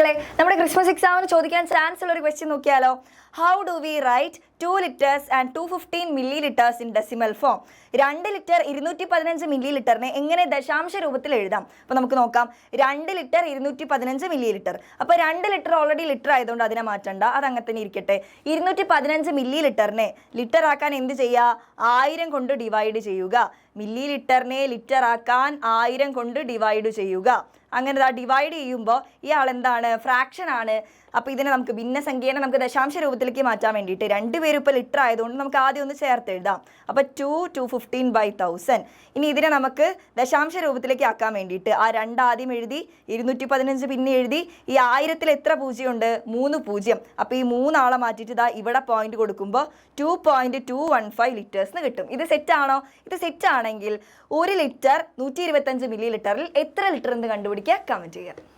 മക്കളെ നമ്മുടെ ക്രിസ്മസ് എക്സാമിന് ചോദിക്കാൻ ചാൻസ് ഉള്ള ഒരു ക്വസ്റ്റ്യൻ നോക്കിയാലോ. How do we write 2 liters and 215 milliliters in decimal form? 2 litre 215 മില്ലി ലിറ്ററിനെ എങ്ങനെ ദശാംശ രൂപത്തിൽ എഴുതാം? അപ്പോൾ നമുക്ക് നോക്കാം. 2 ലിറ്റർ 215 മില്ലി ലിറ്റർ. അപ്പോൾ 2 ലിറ്റർ ഓൾറെഡി ലിറ്റർ ആയതുകൊണ്ട് അതിനെ മാറ്റണ്ട, അത് അങ്ങനെ തന്നെ ഇരിക്കട്ടെ. 215 മില്ലി ലിറ്ററിനെ ലിറ്റർ ആക്കാൻ എന്ത് ചെയ്യുക? 1000 കൊണ്ട് ഡിവൈഡ് ചെയ്യുക. മില്ലി ലിറ്ററിനെ ലിറ്റർ ആക്കാൻ 1000 കൊണ്ട് ഡിവൈഡ് ചെയ്യുക. അങ്ങനെ ഡിവൈഡ് ചെയ്യുമ്പോൾ ഈ ആളെന്താണ്? ഫ്രാക്ഷൻ ആണ്. അപ്പോൾ ഇതിനെ നമുക്ക് ഭിന്നസംഖ്യേനെ നമുക്ക് ദശാംശ രൂപത്തിലേക്ക് മാറ്റാൻ വേണ്ടിയിട്ട് രണ്ടുപേരും ഇപ്പോൾ ലിറ്റർ ആയതുകൊണ്ട് നമുക്ക് ആദ്യം ഒന്ന് ചേർത്ത് എഴുതാം. അപ്പോൾ 215/1000. ഇനി ഇതിനെ നമുക്ക് ദശാംശ രൂപത്തിലേക്ക് ആക്കാൻ വേണ്ടിയിട്ട് ആ 2 ആദ്യം എഴുതി, 215 പിന്നെ എഴുതി. ഈ 1000-ൽ എത്ര പൂജ്യമുണ്ട്? 3 പൂജ്യം. അപ്പോൾ ഈ 3 ആളെ മാറ്റിയിട്ട് ഇതാ ഇവിടെ പോയിന്റ് കൊടുക്കുമ്പോൾ 2.215 ലിറ്റേഴ്സ് കിട്ടും. ഇത് സെറ്റാണോ? ഇത് സെറ്റ് ആണെങ്കിൽ 1 ലിറ്റർ 125 മില്ലി ലിറ്ററിൽ എത്ര ലിറ്റർ എന്ന് കണ്ടുപിടിക്കുക? കമൻറ്റ് ചെയ്യുക.